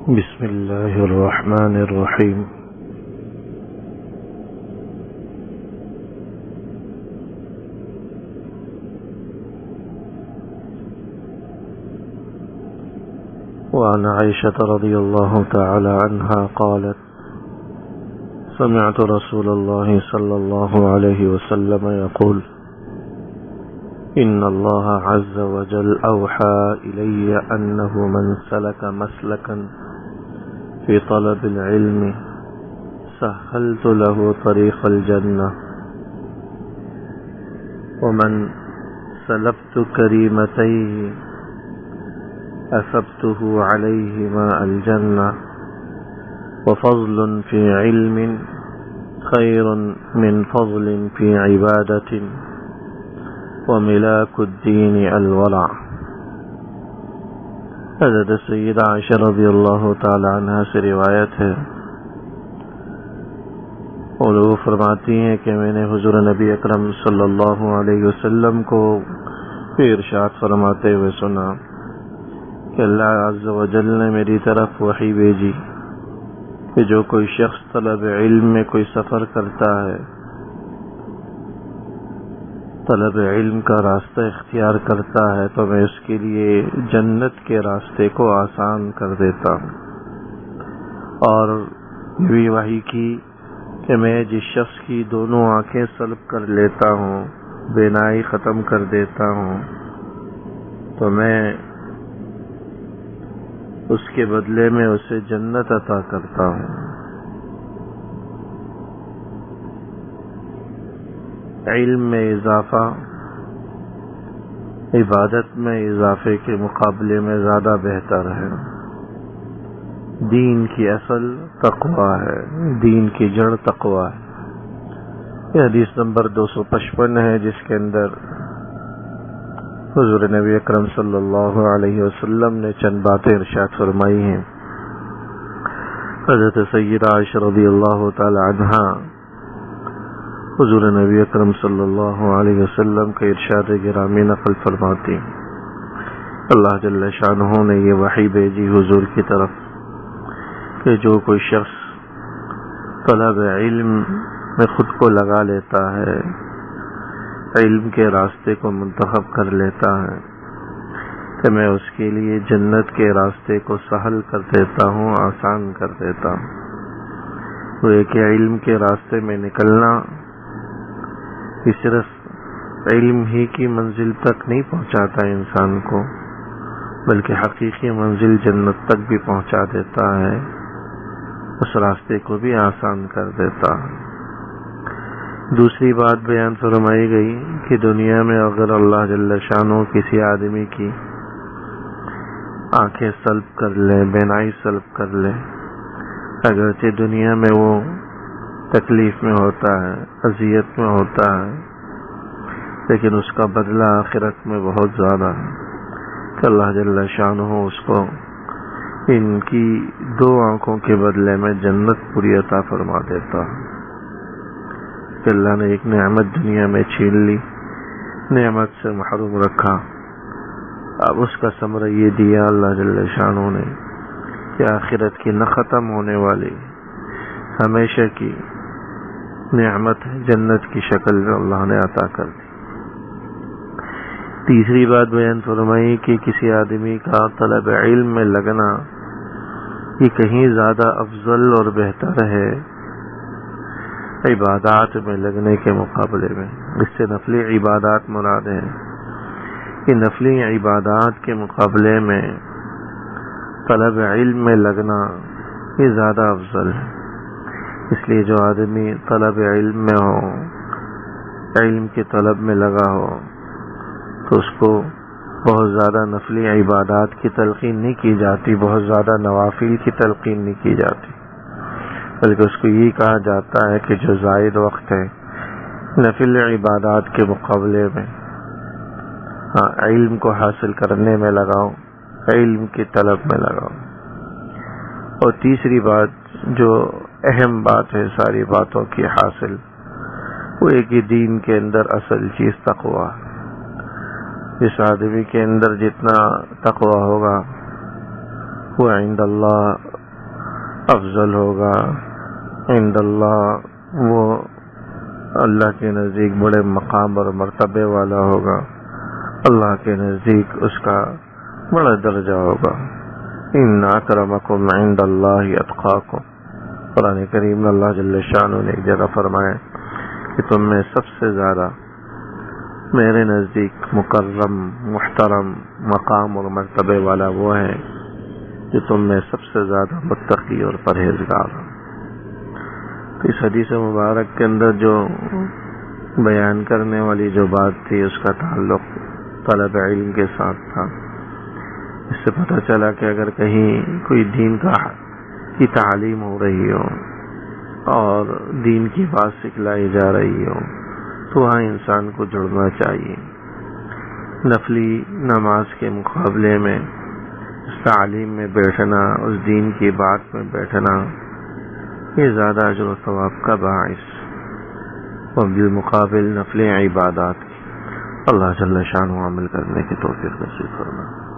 بسم الله الرحمن الرحيم. وعن عائشة رضي الله تعالى عنها قالت: سمعت رسول الله صلى الله عليه وسلم يقول: إن الله عز وجل أوحى إلي أنه من سلك مسلكا في طلب العلم سهلت له طريق الجنة، ومن سلبت كريمتيه أثبته عليهما الجنة، وفضل في علم خير من فضل في عبادة، وملاك الدين الورع. حضرت سیدہ عائشہ رضی اللہ تعالی عنہ سے روایت ہے، وہ لوگ فرماتی ہیں کہ میں نے حضور نبی اکرم صلی اللہ علیہ وسلم کو ارشاد فرماتے ہوئے سنا کہ اللہ عز و جل نے میری طرف وحی بھیجی کہ جو کوئی شخص طلب علم میں کوئی سفر کرتا ہے، طلب علم کا راستہ اختیار کرتا ہے، تو میں اس کے لیے جنت کے راستے کو آسان کر دیتا ہوں۔ اور بھی وحی کی کہ میں جس شخص کی دونوں آنکھیں سلب کر لیتا ہوں، بینائی ختم کر دیتا ہوں، تو میں اس کے بدلے میں اسے جنت عطا کرتا ہوں۔ علم میں اضافہ عبادت میں اضافے کے مقابلے میں زیادہ بہتر ہے۔ دین کی اصل تقویٰ ہے، دین کی جڑ تقویٰ ہے۔ یہ حدیث نمبر 255 ہے، جس کے اندر حضور نبی اکرم صلی اللہ علیہ وسلم نے چند باتیں ارشاد فرمائی ہیں۔ حضرت سیدہ عائشہ رضی اللہ تعالی عنہا حضور نبی اکرم صلی اللہ علیہ وسلم کے ارشاد گرامی نقل فرماتی، اللہ جل شانہ نے یہ وحی بھیجی حضور کی طرف کہ جو کوئی شخص طلب علم میں خود کو لگا لیتا ہے، علم کے راستے کو منتخب کر لیتا ہے، کہ میں اس کے لیے جنت کے راستے کو سہل کر دیتا ہوں، آسان کر دیتا ہوں۔ وہ کہ علم کے راستے میں نکلنا صرف علم ہی کی منزل تک نہیں پہنچاتا انسان کو، بلکہ حقیقی منزل جنت تک بھی پہنچا دیتا ہے، اس راستے کو بھی آسان کر دیتا ہے۔ دوسری بات بیان فرمائی گئی کہ دنیا میں اگر اللہ جل شانہ کسی آدمی کی آنکھیں سلب کر لے، بینائی سلب کر لے، اگرچہ دنیا میں وہ تکلیف میں ہوتا ہے، اذیت میں ہوتا ہے، لیکن اس کا بدلہ آخرت میں بہت زیادہ ہے کہ اللہ جل شانہ اس کو ان کی دو آنکھوں کے بدلے میں جنت پوری عطا فرما دیتا ہے۔ کہ اللہ نے ایک نعمت دنیا میں چھین لی، نعمت سے محروم رکھا، اب اس کا ثمرہ یہ دیا اللہ جل شانہ نے کہ آخرت کی نہ ختم ہونے والی ہمیشہ کی نعمت جنت کی شکل میں اللہ نے عطا کر دی۔ تیسری بات بیان فرمائی کہ کسی آدمی کا طلب علم میں لگنا یہ کہیں زیادہ افضل اور بہتر ہے عبادات میں لگنے کے مقابلے میں۔ اس سے نفلی عبادات مراد ہے کہ نفلی عبادات کے مقابلے میں طلب علم میں لگنا یہ زیادہ افضل ہے۔ اس لیے جو آدمی طلب علم میں ہو، علم کے طلب میں لگا ہو، تو اس کو بہت زیادہ نفلی عبادات کی تلقین نہیں کی جاتی، بہت زیادہ نوافل کی تلقین نہیں کی جاتی، بلکہ اس کو یہ کہا جاتا ہے کہ جو زائد وقت ہے نفل عبادات کے مقابلے میں علم کو حاصل کرنے میں لگاؤ، علم کی طلب میں لگاؤ۔ اور تیسری بات جو اہم بات ہے ساری باتوں کی حاصل، وہ ایک ہی دین کے اندر اصل چیز تقویٰ ہے۔ جس آدمی کے اندر جتنا تقویٰ ہوگا وہ عند اللہ افضل ہوگا عند اللہ، وہ اللہ کے نزدیک بڑے مقام اور مرتبے والا ہوگا، اللہ کے نزدیک اس کا بڑا درجہ ہوگا۔ ان اکرمکم عند اللہ اتقاکم، قرآن کریم میں اللہ جل شانہ نے ایک جگہ فرمایا کہ تم میں سب سے زیادہ میرے نزدیک مکرم محترم مقام اور مرتبے والا وہ ہے جو تم میں سب سے زیادہ متقی اور پرہیزگار ہو۔ اس حدیث مبارک کے اندر جو بیان کرنے والی جو بات تھی اس کا تعلق طلب علم کے ساتھ تھا۔ اس سے پتہ چلا کہ اگر کہیں کوئی دین کی تعلیم ہو رہی ہو اور دین کی بات سکھلائی جا رہی ہو تو وہاں انسان کو جڑنا چاہیے۔ نفلی نماز کے مقابلے میں اس تعلیم میں بیٹھنا، اس دین کی بات میں بیٹھنا، یہ زیادہ اجر و ثواب کا باعث اور بالمقابل نفلی عبادات اللہ جل شانہ عمل کرنے کی توفیق نصیب فرمائے۔